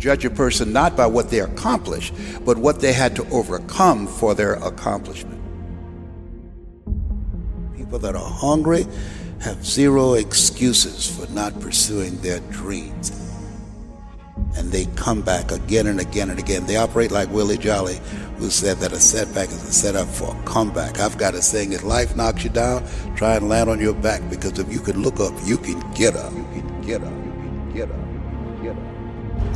Judge a person not by what they accomplish, but what they had to overcome for their accomplishment. People that are hungry have zero excuses for not pursuing their dreams. And they come back again and again and again. They operate like Willie Jolly, who said that a setback is a setup for a comeback. I've got a saying, if life knocks you down, try and land on your back, because if you can look up, you can get up. You can get up. You can get up. Get up.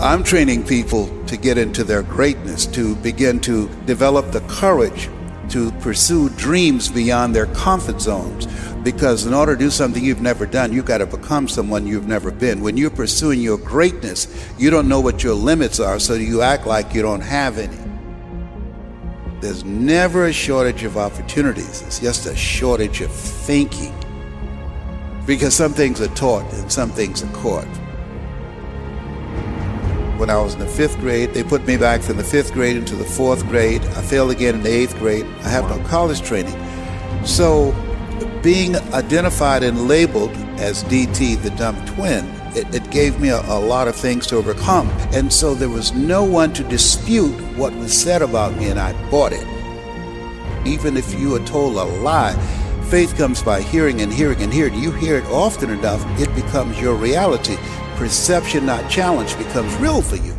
I'm training people to get into their greatness, to begin to develop the courage to pursue dreams beyond their comfort zones. Because in order to do something you've never done, you've got to become someone you've never been. When you're pursuing your greatness, you don't know what your limits are, so you act like you don't have any. There's never a shortage of opportunities. It's just a shortage of thinking. Because some things are taught and some things are caught. When I was in the 5th grade, they put me back from the 5th grade into the 4th grade. I failed again in the 8th grade. I have no college training. So being identified and labeled as DT, the dumb twin, it gave me a lot of things to overcome. And so there was no one to dispute what was said about me, and I bought it. Even if you are told a lie, faith comes by hearing and hearing and hearing. You hear it often enough, it becomes your reality. Perception, not challenge, becomes real for you.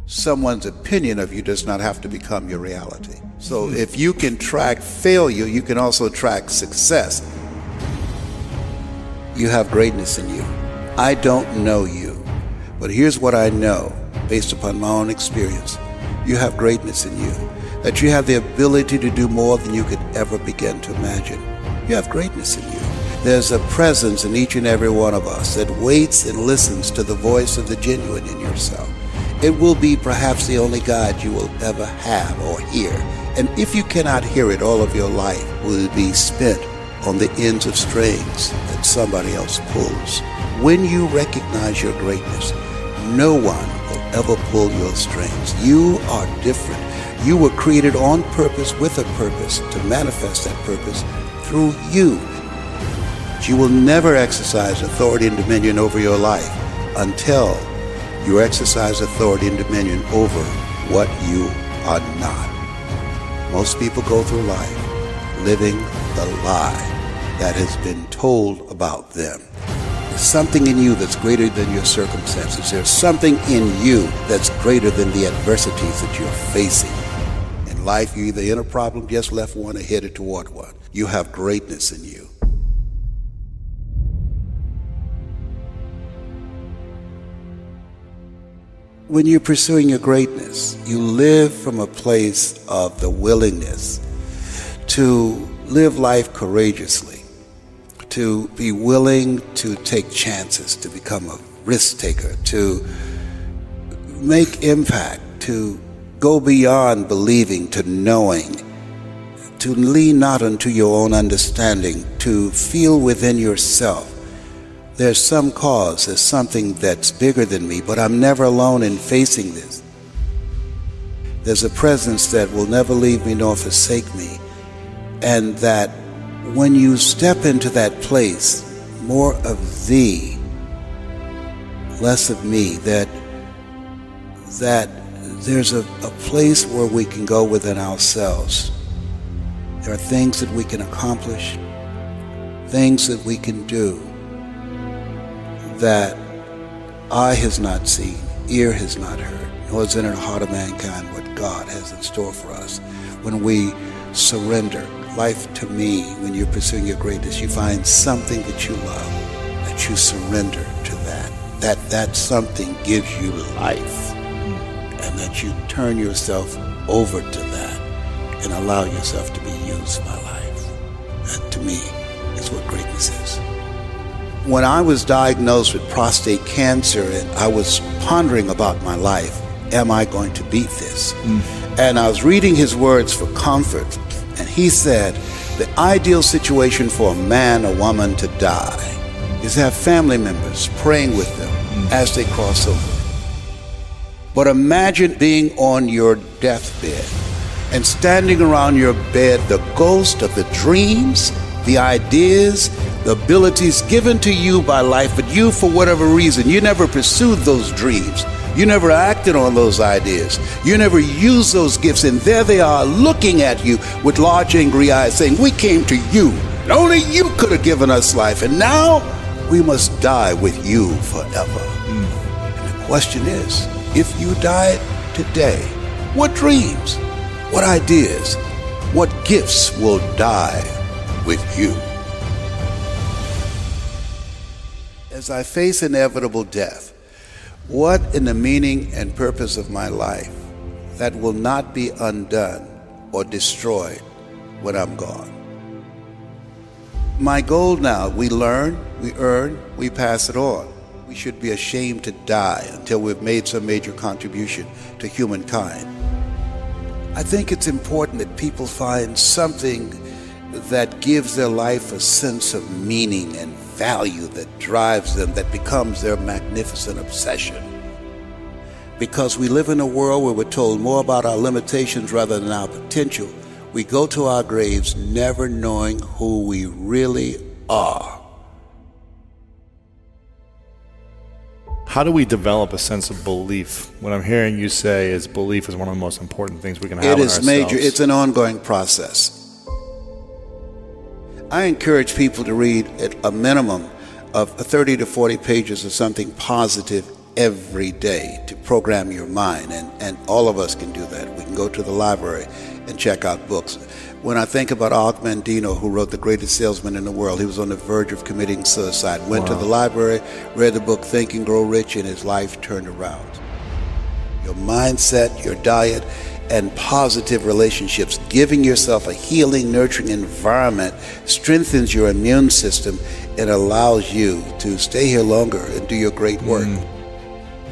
Someone's opinion of you does not have to become your reality. So if you can track failure, you can also track success. You have greatness in you. I don't know you, but here's what I know based upon my own experience. You have greatness in you, that you have the ability to do more than you could ever begin to imagine. You have greatness in you. There's a presence in each and every one of us that waits and listens to the voice of the genuine in yourself. It will be perhaps the only God you will ever have or hear. And if you cannot hear it, all of your life will be spent on the ends of strings that somebody else pulls. When you recognize your greatness, no one will ever pull your strings. You are different. You were created on purpose with a purpose to manifest that purpose through you. But you will never exercise authority and dominion over your life until you exercise authority and dominion over what you are not. Most people go through life living the lie that has been told about them. There's something in you that's greater than your circumstances. There's something in you that's greater than the adversities that you're facing. In life, you're either in a problem, just left one, or headed toward one. You have greatness in you. When you're pursuing your greatness, you live from a place of the willingness to live life courageously, to be willing to take chances, to become a risk taker, to make impact, to go beyond believing to knowing, to lean not unto your own understanding, to feel within yourself there's some cause, there's something that's bigger than me, but I'm never alone in facing this. There's a presence that will never leave me nor forsake me, and that when you step into that place, more of thee, less of me, that there's a place where we can go within ourselves. There are things that we can accomplish, things that we can do, that eye has not seen, ear has not heard, nor is entered the heart of mankind what God has in store for us. When we surrender life to me, when you're pursuing your greatness, you find something that you love, that you surrender to that something gives you life, and that you turn yourself over to that and allow yourself to be used by life. That, to me, is what greatness is. When I was diagnosed with prostate cancer and I was pondering about my life, am I going to beat this? And I was reading his words for comfort, and he said, the ideal situation for a man or woman to die is to have family members praying with them as they cross over. But imagine being on your deathbed and standing around your bed, the ghost of the dreams, the ideas, the abilities given to you by life, but you, for whatever reason, you never pursued those dreams. You never acted on those ideas. You never used those gifts, and there they are looking at you with large angry eyes saying, we came to you, and only you could have given us life, and now we must die with you forever. And the question is, if you died today, what dreams, what ideas, what gifts will die with you? As I face inevitable death, what in the meaning and purpose of my life that will not be undone or destroyed when I'm gone? My goal now, we learn, we earn, we pass it on. We should be ashamed to die until we've made some major contribution to humankind. I think it's important that people find something that gives their life a sense of meaning and value that drives them, that becomes their magnificent obsession. Because we live in a world where we're told more about our limitations rather than our potential, we go to our graves never knowing who we really are. How do we develop a sense of belief? What I'm hearing you say is belief is one of the most important things we can have in ourselves. It is major. It's an ongoing process. I encourage people to read at a minimum of 30 to 40 pages of something positive every day to program your mind, and all of us can do that. We can go to the library and check out books. When I think about Og Mandino, who wrote The Greatest Salesman in the World, he was on the verge of committing suicide, went to the library, read the book Think and Grow Rich, and his life turned around. Your mindset, your diet, and positive relationships, giving yourself a healing, nurturing environment strengthens your immune system and allows you to stay here longer and do your great work.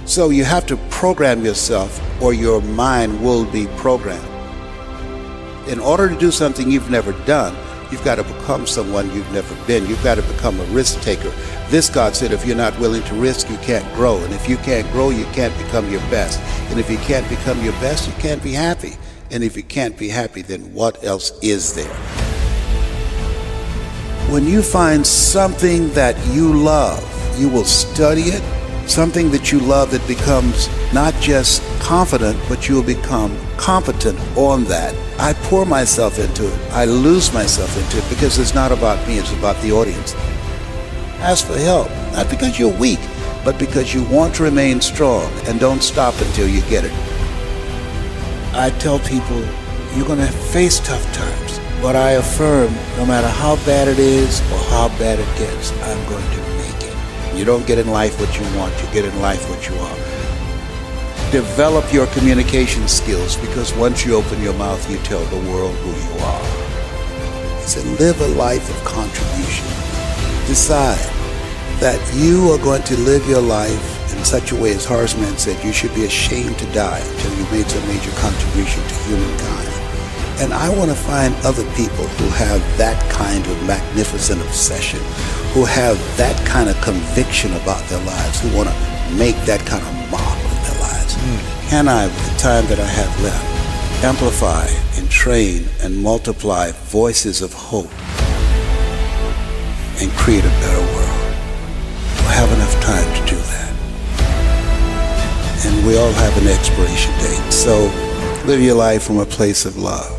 So you have to program yourself or your mind will be programmed. In order to do something you've never done, you've got to become someone you've never been. You've got to become a risk taker. This God said, if you're not willing to risk, you can't grow. And if you can't grow, you can't become your best. And if you can't become your best, you can't be happy. And if you can't be happy, then what else is there? When you find something that you love, you will study it. Something that you love that becomes not just confident, but you will become competent on that. I pour myself into it. I lose myself into it because it's not about me, it's about the audience. Ask for help, not because you're weak, but because you want to remain strong, and don't stop until you get it. I tell people, you're going to face tough times, but I affirm, no matter how bad it is or how bad it gets, I'm going to make it. You don't get in life what you want, you get in life what you are. Develop your communication skills, because once you open your mouth, you tell the world who you are. He said, live a life of contribution. Decide that you are going to live your life in such a way, as Horace said, you should be ashamed to die until you made some major contribution to humankind. And I want to find other people who have that kind of magnificent obsession, who have that kind of conviction about their lives, who want to make that kind of mark with their lives. Can I, with the time that I have left, amplify and train and multiply voices of hope and create a better world? We'll have enough time to do that. And we all have an expiration date. So live your life from a place of love.